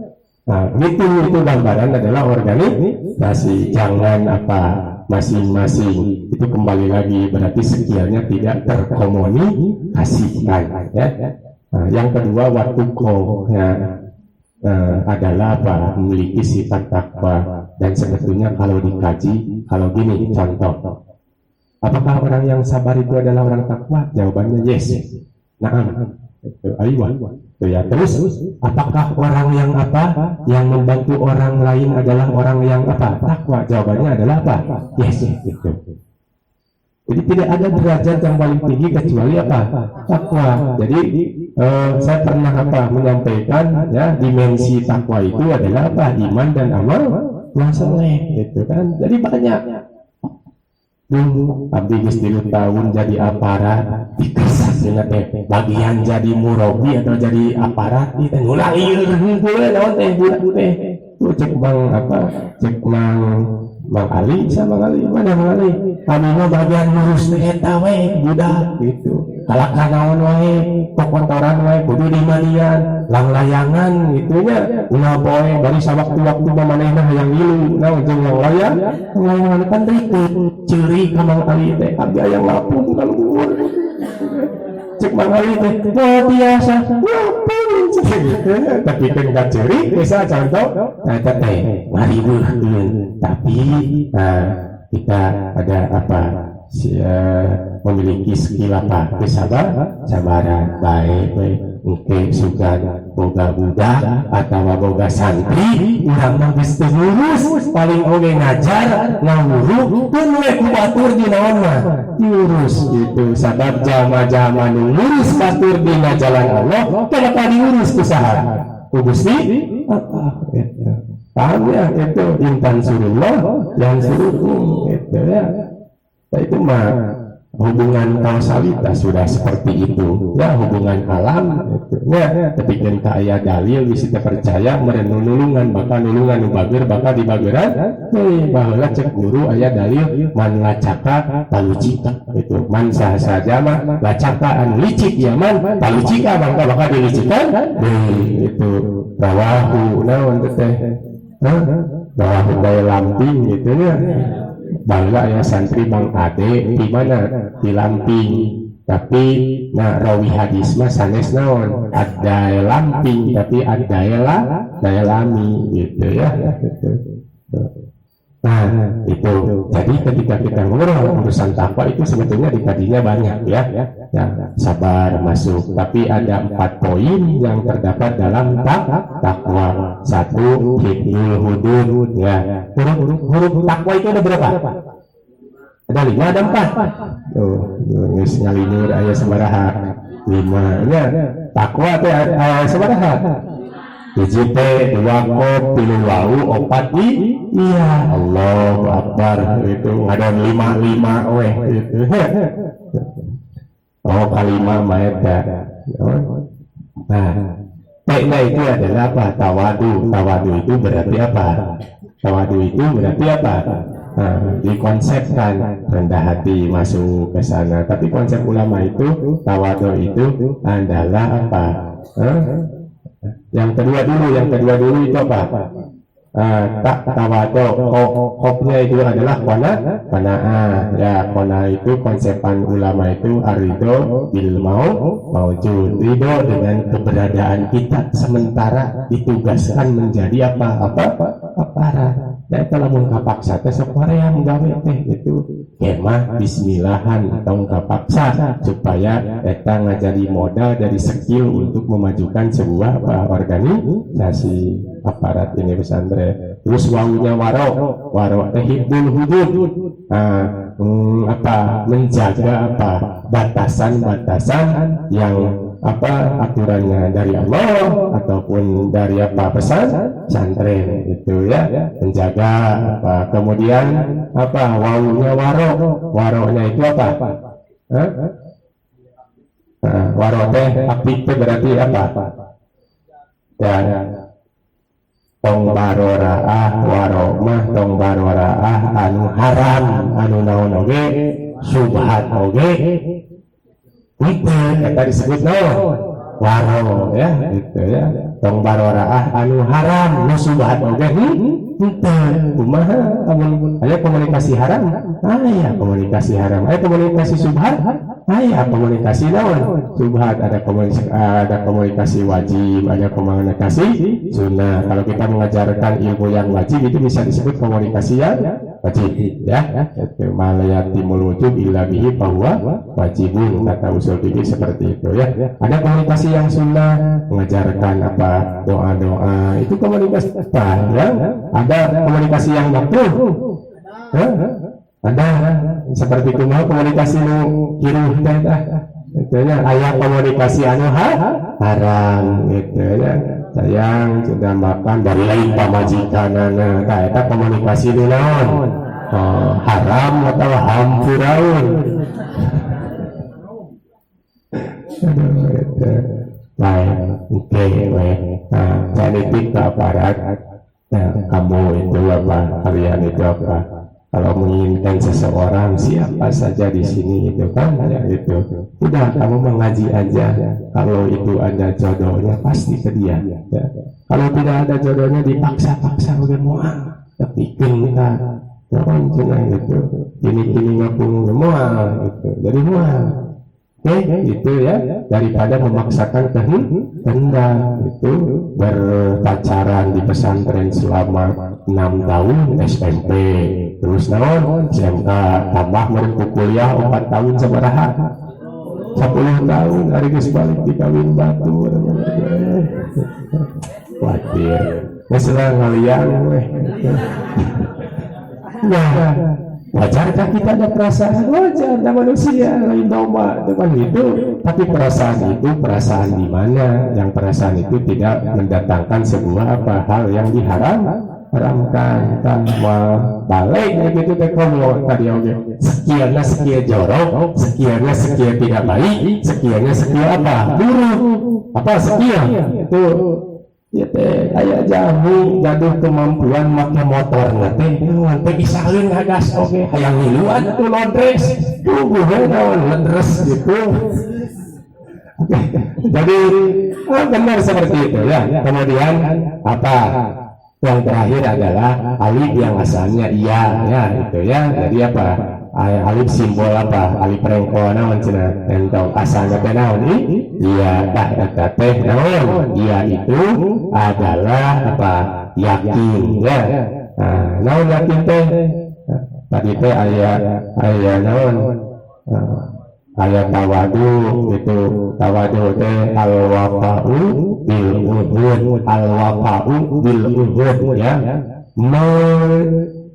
Nah itu gambaran adalah organisasi. Jangan apa masing-masing itu kembali lagi berarti skillnya tidak terkomunikasikan ya. Nah, yang kedua watuko ya, adalah apa? Memiliki sifat takwa. Dan sebetulnya kalau dikaji, kalau gini contoh, apakah orang yang sabar itu adalah orang takwa? Jawabannya yes. Naam. Aywa. Ya, terus apakah orang yang apa? Yang membantu orang lain adalah orang yang apa? Takwa. Jawabannya adalah apa? Yes, itu. Jadi tidak ada derajat yang paling tinggi kecuali apa? Takwa. Jadi saya pernah apa menyampaikan ya dimensi takwa itu adalah apa? Iman dan amal yang soleh, gitu kan. Jadi banyak. Dulu abdi geus 3 tahun jadi aparat, dikasasina teh bagian jadi murabi atau jadi aparat itu ulah ieu heula naon teh budak teh. Tuh cek Bang apa? Cek Bang Ali sama Ali mana Bang Ali? Kami mah bagian ngurus eta we budak gitu. Kalahkan naon wae, kokotoran wae kudu dimanian, lang-layangan gitu nya. Ulah poe bari sawaktu-waktu manehna hayang ngilu, naon jeung lang-layangan kan rikut, ceuri ka Bang Ali teh, abdi aya lapun ka luhur. Cek Bang Ali teh, wah biasa, lapun. Tapi kan gak ceuri, bisa contoh, eta teh ngariweuhkeun. Tapi kita ada apa? Memiliki skill apa? Kesabaran baik oke sugan boga budak atau boga santri urang mah geus teu ngurus paling oge ngajar ngawuru pun we ku batur di naon mah diurus gitu. Sabab jama-jama nu ngurus batur dina jalan Allah kenapa diurus ku saha? Ku Gusti Allah gitu. Paham ya? Itu intan surullah yang suruh itu ya. Itu mah hubungan kausalitas sudah seperti itu ya, hubungan alam gitu. Ya, ketika aya dalil bisa percaya merenulungan bakal nulungan bageur bakal dibageran baheula cek guru aya dalil man lacaka palucika itu man saja mah lacaka anu licik ya man palucika bangka bakal dilicikan itu rawahu naon teh rawahu daya lamping gitu ya. Bangga ya santri Bang Ade di mana di Lamping, tapi nah rawi hadis mah sanes naon ada Lamping tapi ada daya lami gitu ya. Nah itu jadi ketika kita ngobrol urusan takwa itu sebetulnya di tadinya banyak ya, sabar masuk, tapi ada 4 poin yang terdapat dalam takwa. 1 hifdzul hudud ya, huruf takwa itu ada berapa? Ada 5 ada 4 tuh geus ngalinur aya sabaraha 5 ya. Takwa teh aya sabaraha? 1 teh 2 kop 3 wau 4 iya Allahu Akbar itu ngadon 5 weh gitu. Oh kalima maeda. Nah, tekna itu adalah apa? Tawadu. Tawadu itu berarti apa? Tawadu itu berarti apa? Nah, dikonsepkan rendah hati masuk ke sana. Tapi konsep ulama itu tawadu itu adalah apa? Yang kedua dulu itu apa? Tak tawado kopnya itu adalah kona'ah ya. Kona'ah itu konsepan ulama itu arido bil maujud, ridho dengan keberadaan kita sementara ditugaskan menjadi apa aparat. Ya kalau mau kapaksa teh sok yang gawe teh itu kemah bismillahan atau kapaksa supaya eta ngajadi modal dari skill untuk memajukan sebuah organisasi aparat ini pesantren. Terus wawunya waro teh hifdzul hudud menjaga batasan-batasan yang aturannya dari Allah ataupun dari pesan pesantren itu ya, menjaga kemudian wawunya waronya itu apa? Waro teh aktif berarti apa? Ya tong baroraah waromah tong baroraah anu haram anu naon oge subhat oge itu kata disebut naon waro ya gitu ya. Tong baroraah anu haram nu subhat oge kumaha aya komunikasi haram aya komunikasi haram aya komunikasi subhat aya komunikasi naon subhat ada komunikasi wajib ada komunikasi sunnah. Kalau kita mengajarkan ilmu yang wajib itu bisa disebut komunikasi yang wajib ya. Itu malayatimul wujub illa bihi bahwa wajibun kata usul fikih seperti itu ya. Ada komunikasi yang sunnah mengajarkan doa-doa itu komunikasi apa ya. Ada komunikasi yang makruh ada seperti itu komunikasi nu kiruh teh itu ya. Aya komunikasi anu haram gitu ya. Sayang sudah makan dari lain pamajikanana eta komunikasi nu naon haram atau hampuraun. Baik, oke, baik. Nah, politik ke aparat. Nah, kamu itu apa? Kalian itu apa? Kalau menginginkan seseorang siapa saja di sini itu kan ya itu. Udah kamu mengaji aja. Kalau itu ada jodohnya pasti ke dia. Ya. Kalau tidak ada jodohnya dipaksa-paksa bagaimana? Tapi kita orang cina gitu. Kini ngapung mual gitu. Jadi mual. Itu ya, daripada memaksakan kehendak itu berpacaran di pesantren selama 6 tahun SMP, terus naon SMK tambah menempuh kuliah 4 tahun sabaraha 10 tahun hari geus balik dikawin batu khawatir masalah ngalian weh. Nah, wajarkah kita ada perasaan? Wajar, ada manusia lain domba dengan itu. Tapi perasaan itu perasaan di mana? Yang perasaan itu tidak mendatangkan sebuah hal yang haramkan tanpa balik gitu teh komo tadi oke sekiannya sekian jorok sekiannya sekian tidak baik sekiannya sekian apa buruk apa sekian itu ya teh aya jamu gaduh kemampuan make motor teh teh isaheun ngagas oke hayang ngiluan tuh lodres tunggu naon lodres gitu. Oke. Jadi benar seperti itu ya. Kemudian apa? Yang terakhir adalah alif yang asalnya iya ya itu ya. Jadi apa? Alif simbol apa? Alif rengko naon cenah? Entong asalnya teh naon? Iya tak teh naon? Iya itu adalah apa? Yakin ya. Nah, naon yakin teh? Tadi teh aya naon? Ayat tawadu itu tawadu teh al-wafa'u bil uhud al-wafa'u bil uhud ya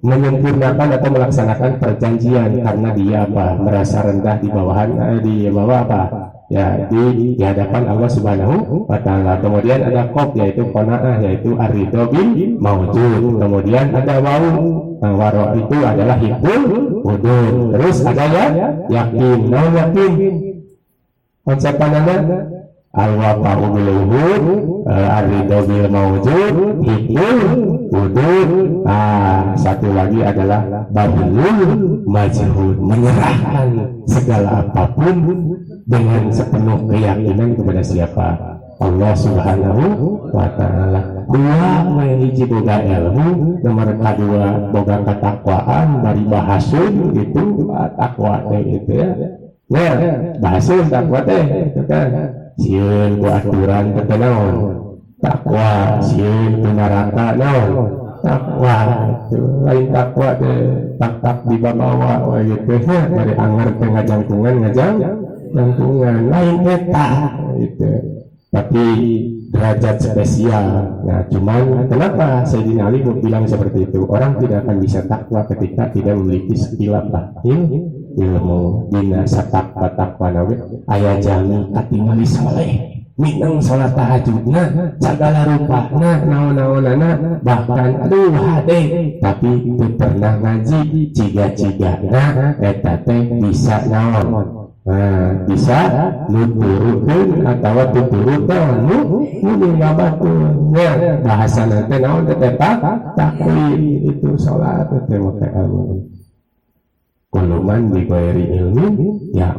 menyempurnakan atau melaksanakan perjanjian karena dia apa merasa rendah di bawahan di bawah apa ya di hadapan Allah Subhanahu wa taala. Kemudian ada qaf yaitu qanaah yaitu ar-ridho bil maujud. Kemudian ada wawu waro itu adalah hibul wudud. Terus ada ya yakin. Nah yakin konsep pandangan al-wafa'u bil wudud ar-ridho bil maujud hibul wudud. Satu lagi adalah babul majhud menyerahkan segala apapun dengan sepenuh keyakinan kepada siapa? Allah Subhanahu wa taala. Dua hiji boga ilmu, nomor kedua boga ketakwaan bari bahasun itu takwa teh itu ya. Ya, bahasun takwa teh itu kan. Sieun ku aturan teh naon? Takwa, sieun ku neraka naon? Takwa itu lain takwa teh tak di bawah gitu ya. Dari anger teh ngajangkungan jangkungan lain eta gitu. Tapi derajat spesial. Nah, cuman kenapa Sayyidina Ali bilang seperti itu? Orang tidak akan bisa takwa ketika tidak memiliki skill apa? Ilmu dina satakwa takwa nawe aya jami katingali saleh. Minang salat tahajudna segala rupana naon-naonana bahkan aduh hade tapi teu pernah ngaji ciga-cigana eta teh bisa naon. Nah, bisa nuturutkeun atawa tuturutkeun nu ngabatkeun ya bahasa nanti naon teh takwir itu salat teh make ilmu kuluman di ghairi ilmi ya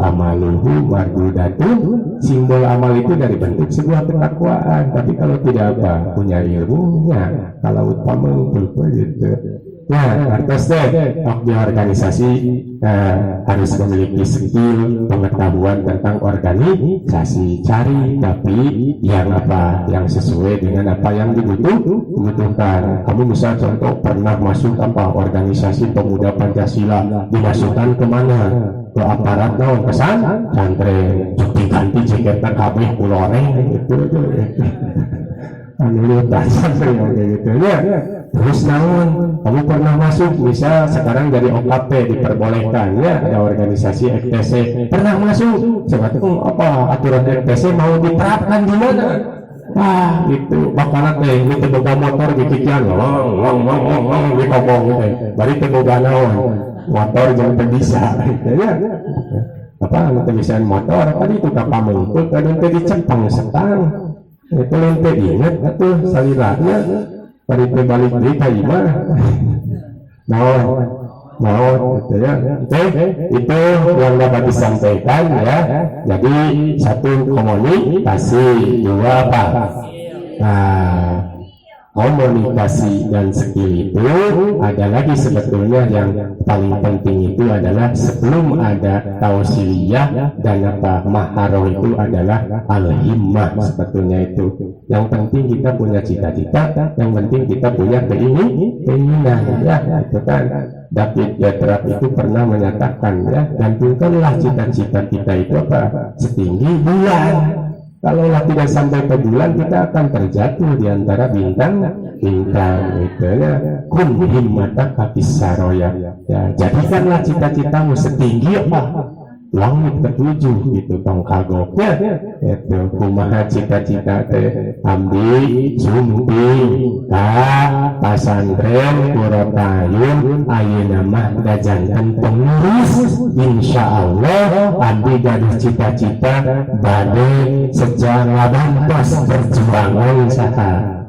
amaluhu mardudatun. Simbol amal itu dari bentuk sebuah ketakwaan, tapi kalau tidak apa punya ilmunya kalau utama itu gitu. Nah, artis deh, di organisasi harus memiliki skill pengetahuan tentang organisasi. Cari tapi yang apa yang sesuai dengan apa yang dibutuhkan. Kamu bisa contoh pernah masuk apa organisasi pemuda Pancasila, dimasukkan kemana? Ke aparat naon kesan santri ganti jaketnya kabeh kuloreng gitu. Anu santri gitu ya. Terus naon kamu pernah masuk bisa sekarang dari OKP diperbolehkan ya ada organisasi FTC pernah masuk sebetulnya apa aturan FTC mau diterapkan di mana gitu bakalan teh ini teboga motor dikikian ngomong dikobong teh bari teboga naon motor jangan bisa gitu ya apa anu bisa motor tadi itu kapal mengikut kadang teh dicepang setang itu lente ingat atuh saliranya bari balik deui ka imah naon gitu ya. Itu yang dapat disampaikan ya. Jadi satu komunikasi, dua apa? Nah, komunikasi dan skill itu ada lagi sebetulnya yang paling penting itu adalah sebelum ada tausiliyah dan apa maharoh itu adalah al-himmah sebetulnya itu. Yang penting kita punya cita-cita, yang penting kita punya keinginan ya itu kan. David Jatrap itu pernah menyatakan ya, gantungkanlah cita-cita kita itu apa setinggi bulan. Kalaulah tidak sampai ke bulan kita akan terjatuh di antara bintang itu ya. Kun himmata kabis saroya ya, jadikanlah cita-citamu setinggi apa langit ketujuh gitu tong kagoknya itu kumaha cita-cita teh abdi sumping ka pasantren Kurotayun ayeuna mah dajangan pengurus insyaallah abdi gaduh cita-cita bade sejak ngabantos perjuangan saha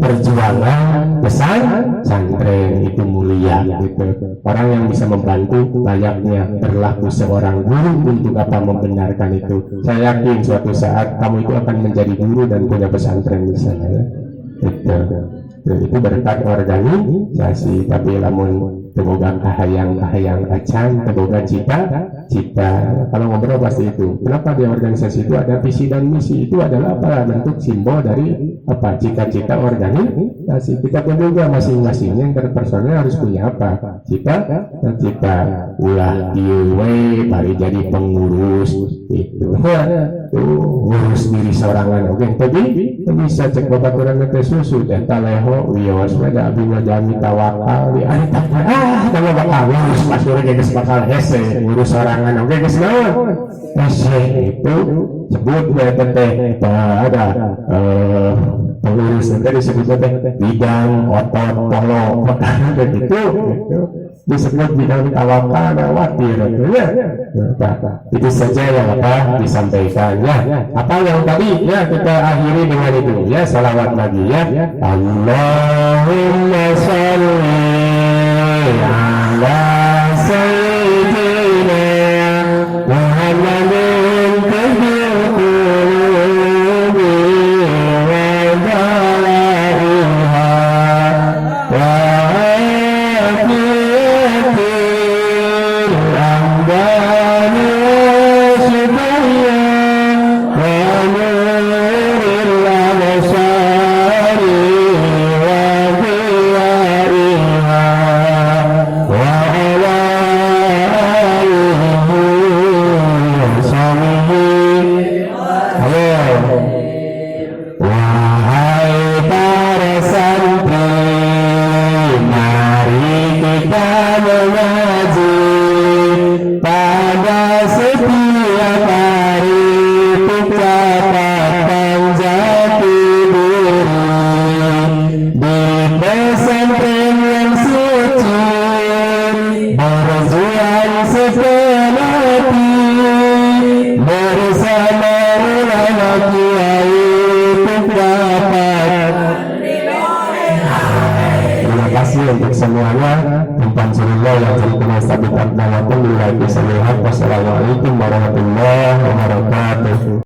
perjuangan pesan santren itu mulia gitu. Orang yang bisa membantu layaknya berlaku seorang guru untuk apa membenarkan itu. Saya yakin suatu saat kamu itu akan menjadi guru dan punya pesantren misalnya. Itu berkat organisasi. Tapi lamun temoga kahayang acan, temoga cita. Kalau ngobrol pasti itu. Kenapa di organisasi itu ada visi dan misi? Itu adalah apa? Bentuk simbol dari apa? Cita-cita organisasi. Kita pun juga masing-masingnya interpersonal harus punya apa? Cita ulah diwe, mari jadi pengurus itu. Urus diri sorangan. Oke, tapi bisa cek bapak kurang nete susu, tenta leho, wios, ada abdi ngajami tawakal, di ari kalau bakal urus pasur geus bakal hese, urus sorangan. Oke, geus naon? Hese itu sebut ya teh ada pengurus nanti disebutnya teh bidang otot polo gitu disebut bidang tawakal watir ya. Itu saja yang apa disampaikan ya. Apa yang tadi ya kita akhiri dengan itu ya, salawat lagi ya. Allahumma sholli ala sayyidina Muhammadin tayyibul qulubi wa dala'iha wa untuk semuanya. Wassalamualaikum warahmatullahi wabarakatuh.